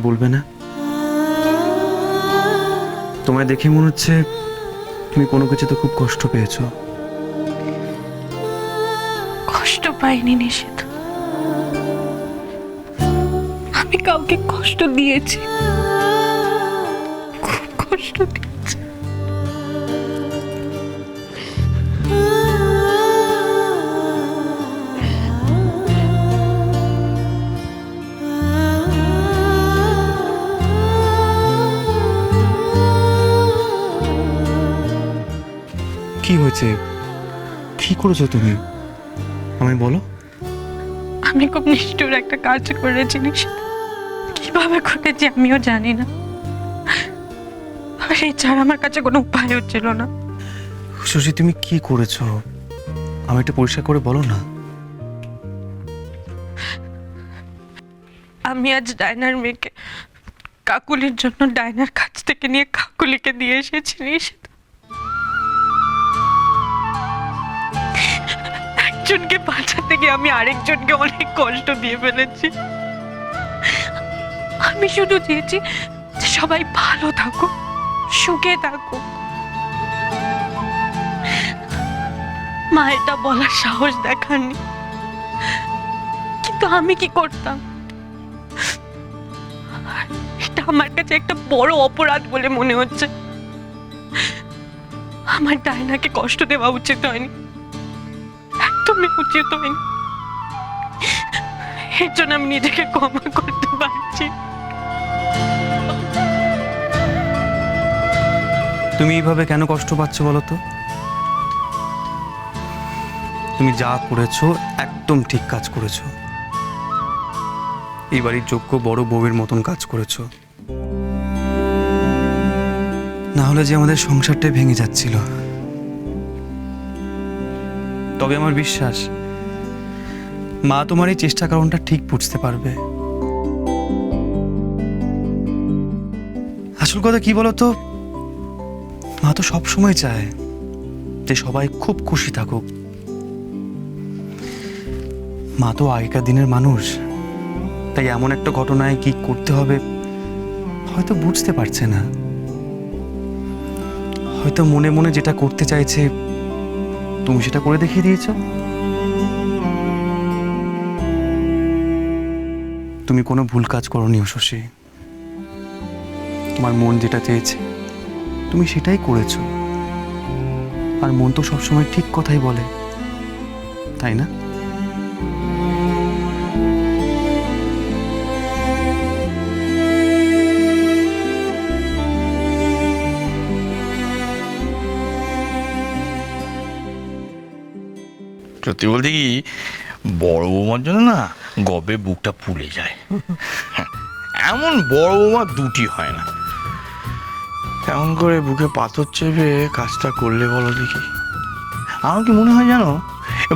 বলবে না? তোমায় দেখে মনে হচ্ছে তুমি কোনো কিছুতে খুব কষ্ট পেয়েছো। কষ্ট পাইনি নিষেধ, আমি কাউকে কষ্ট দিয়েছি, খুব কষ্ট দিয়েছি। কি হয়েছে? কি করেছো তুমি? আমায় বলো। আমি খুব নিষ্ঠুর একটা কাজ করেছি নিষেধ, কিভাবে করেছি আমিও জানি না, আর এছাড়া আমার কাছে কোনো উপায় হচ্ছিল না। শশী, তুমি কি করেছো? আমি একটু পরিষ্কার করে বলো না। আমি আজ ডায়নার মেয়েকে কাকুলির জন্য ডায়নার কাছ থেকে নিয়ে কাকুলিকে দিয়ে এসেছি নিষেধ। একজনকে বাঁচাতে গিয়ে আমি আরেকজনকে অনেক কষ্ট দিয়ে ফেলেছি। আমি শুধু চেয়েছি যে সবাই ভালো থাকুক, সুখে থাকুক। মা এটা বলার সাহস দেখাননি, কিন্তু আমি কি করতাম? এটা আমার কাছে একটা বড় অপরাধ বলে মনে হচ্ছে। আমার ডায়নাকে কষ্ট দেওয়া উচিত হয়নি, একদমই উচিত হয়নি। এর জন্য আমি নিজেকে ক্ষমা করতে পারছি। তুমি এইভাবে কেন কষ্ট পাচ্ছ বলো তো? তুমি যা করেছো একদম ঠিক কাজ করেছো। এই বাড়ির যোগ্য বড় বউয়ের মতন কাজ করেছো, না হলে যে আমাদের সংসারটাই ভেঙে যাচ্ছিল। তবে আমার বিশ্বাস মা তোমার এই চেষ্টা কারণটা ঠিক বুঝতে পারবে। আসল কথা কি বলতো, মা তো সবসময় চায় যে সবাই খুব খুশি থাকুক। মা তো আগেকার দিনের মানুষ, তাই এমন একটা ঘটনায় কি করতে হবে হয়তো বুঝতে পারছে না। হয়তো মনে মনে যেটা করতে চাইছে তুমি সেটা করে দেখিয়ে দিয়েছ। তুমি কোনো ভুল কাজ করোনি শশী। তোমার মন যেটা চেয়েছে তুমি সেটাই করেছো, আর মন তো সবসময় ঠিক কথাই বলে, তাই না? সত্যি বলতে কি, বড় বৌমার জন্য না গবে বুকটা ফুলে যায়। এমন বড় বৌমা দুটি হয় না। কেমন করে বুকে পাথর চেপে কাজটা করলে বলো দেখি? আমার কি মনে হয় জানো,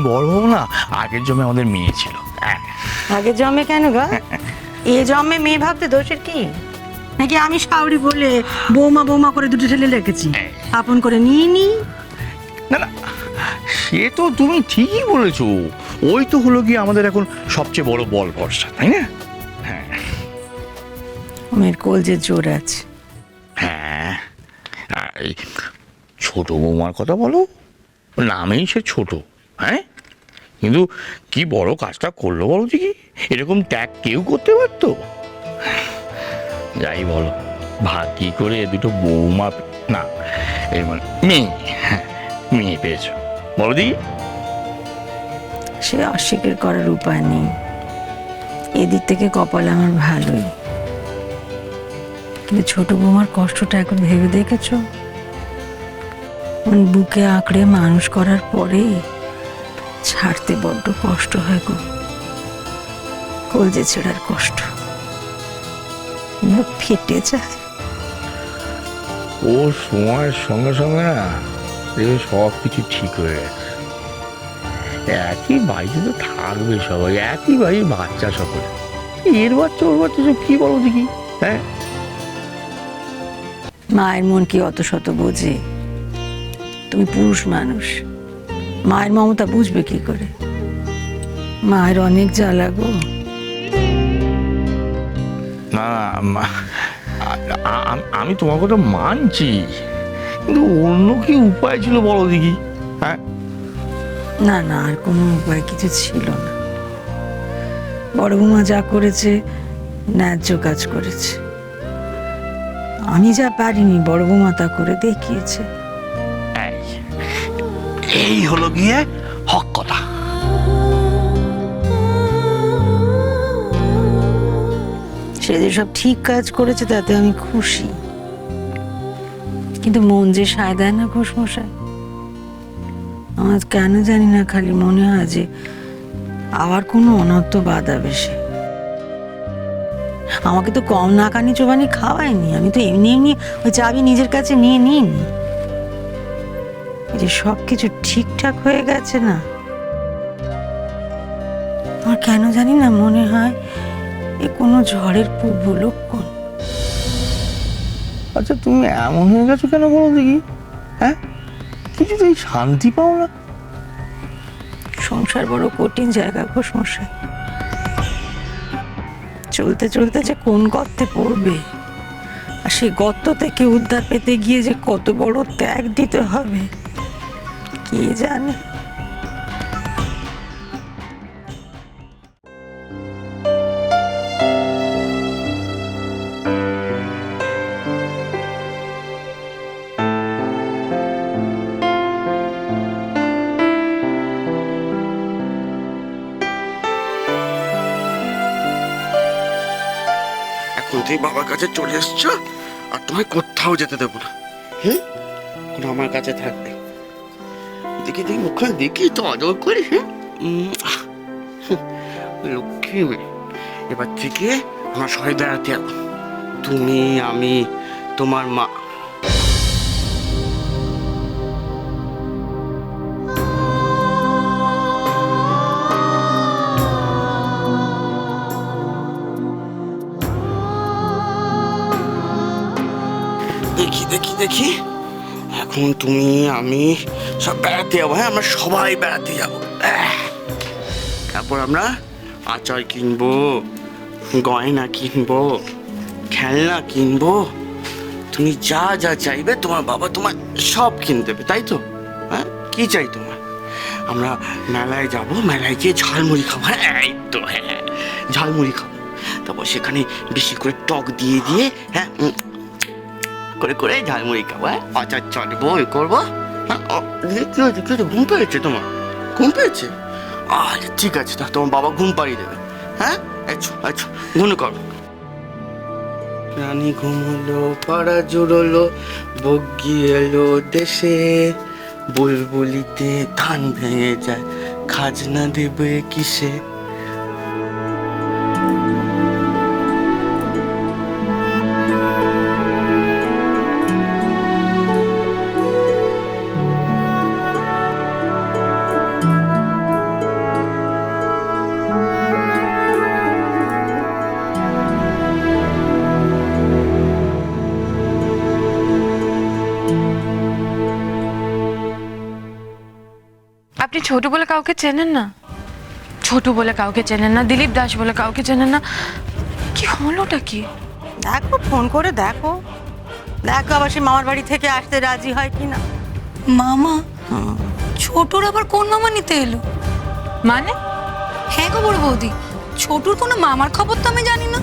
বড় বউ না আগের জন্মে আমাদের মেয়ে ছিল। আগের জন্মে কেন গা? এ জন্মে মেয়ে ভাবতে দোষের কি? নাকি আমি শাওরি বলে বৌমা বৌমা করে দুটো ছেলে রেখেছি, আপন করে নিয়ে নি? না না, সে তো তুমি ঠিকই বলেছো। ওই তো হলো কি আমাদের এখন সবচেয়ে বড় বল ভরসা, তাই না? হ্যাঁ মেয়ের কলজে জোর আছে। হ্যাঁ, আর এই ছোট বৌমার কথা বলো, নামেই সে ছোট। হ্যাঁ, কিন্তু কি বড় কাজটা করলো বলো দেখি। এরকম ত্যাগ কেউ করতে পারতো? যাই বলো, ভাগ্যি করে দুটো বৌমা না এই মানে মেয়ে, হ্যাঁ মেয়ে পেয়েছো বলো দেখি। সে অস্বীকার করার উপায় নেই। এদিক থেকে কপাল আমার ভালোই, কিন্তু ছোট বৌমার কষ্টটা এখন ভেবে দেখেছো? বুকে আঁকড়ে মানুষ করার পরে ছাড়তে বড্ড কষ্ট হয় গো। কলজে ছেড়ার কষ্ট, মুখ ফেটে যায়। ও সময়ের সঙ্গে সঙ্গে না সব কিছু ঠিক হয়ে গেছে। একই বাড়িতে তো থাকবে সবাই, একই বাড়ির বাচ্চা সকলে। এর বাচ্চা ওর বাচ্চা সব কি বলো দেখি? হ্যাঁ, মায়ের মন কি অত শত বোঝে? তুমি পুরুষ মানুষ, মায়ের মমতা বুঝবে কি করে? মায়ের অনেক জ্বালা গো। না আমি তোমার কথা মানছি, কিন্তু অন্য কি উপায় ছিল বলো দেখি? হ্যাঁ, না না, আর কোনো উপায় কিছু ছিল না। বড় বৌমা যা করেছে ন্যায্য কাজ করেছে। আমি যা পারিনি বড় বৌমা তা করে দেখিয়েছে। এই হলো গিয়ে হক কথা। সে যে সব ঠিক কাজ করেছে তাতে আমি খুশি, কিন্তু মন যে সায় দেয় না ঘোষমশাই। আমার কেন জানি না খালি মনে হয় যে আবার কোনো অনর্থ বাঁধাবে সে। আমাকে তো কম নাকানি চোবানি খাওয়ায়নি, আমি তো এমনি এমনি ওই চাবি নিজের কাছে নিয়ে নিইনি। যে সব কিছু ঠিকঠাক হয়ে গেছে না, আমার কেন জানি না মনে হয় এ কোনো ঝড়ের পূর্ব লক্ষণ। আচ্ছা তুমি এমন হয়ে গেছো কেন বলো দেখি? হ্যাঁ, কিছুতেই শান্তি পাও না? সংসার বড় কঠিন জায়গা ঘোষমশাই। চলতে চলতে যে কোন গর্তে পড়বে, আর সেই গর্ত থেকে উদ্ধার পেতে গিয়ে যে কত বড় ত্যাগ দিতে হবে কে জানে। এখন তুমি বাবার কাছে চলে এসছো, আর তোমায় কোথাও যেতে দেবো না। হ্যাঁ, এখন আমার কাছে থাকবে। দেখি দেখি মুখখানে দেখি তো আদর করি। হ্যাঁ, লক্ষ্মী মেয়ে। এবার থেকে আমার সবাই বেড়াতে যাবো, তুমি, আমি, তোমার মা। দেখি দেখি দেখি, এখন তুমি, আমি সব বেড়াতে যাবো। হ্যাঁ, আমরা সবাই বেড়াতে যাবো। তারপর আমরা আচার কিনবো, গয়না কিনবো, খেলনা কিনবো। তুমি যা যা চাইবে তোমার বাবা তোমার সব কিনে দেবে, তাই তো? হ্যাঁ, কি চাই তোমার? আমরা মেলায় যাব, মেলায় গিয়ে ঝালমুড়ি খাবো। হ্যাঁ, এই তো, হ্যাঁ, ঝালমুড়ি খাবো। তারপর সেখানে বেশি করে টক দিয়ে দিয়ে, হ্যাঁ, করে করে ঝালমুড়ি খাবো। হ্যাঁ, আচার চাটবো, এ করবো। হ্যাঁ, কি হয়েছে, কি হয়েছে? ঘুম পেয়েছে তোমার? ঘুম পেয়েছে? আচ্ছা ঠিক আছে, তা তোমার বাবা ঘুম পাড়িয়ে দেবে। হ্যাঁ, আচ্ছা আচ্ছা, ঘুম করো। রানী ঘুমলো, পাড়া জুড়লো, বগ্গি এলো দেশে, বুলবুলিতে ধান ভেঙে যায়, খাজনা দেবে কিসে? আপনি ছোট বলে কাউকে চেনেন না? ছোট বলে কাউকে চেনেন না, দিলীপ দাস বলে কাউকে চেনেন না? কি হলোটা কি? দেখো, ফোন করে দেখো, দেখো আবার সে মামার বাড়ি থেকে আসতে রাজি হয় কিনা। মামা? ছোটুর আবার কোন মামা নিতে এলো? মানে? হ্যাঁ গো বড় বৌদি, ছোটুর কোনো মামার খবর তো আমি জানি না।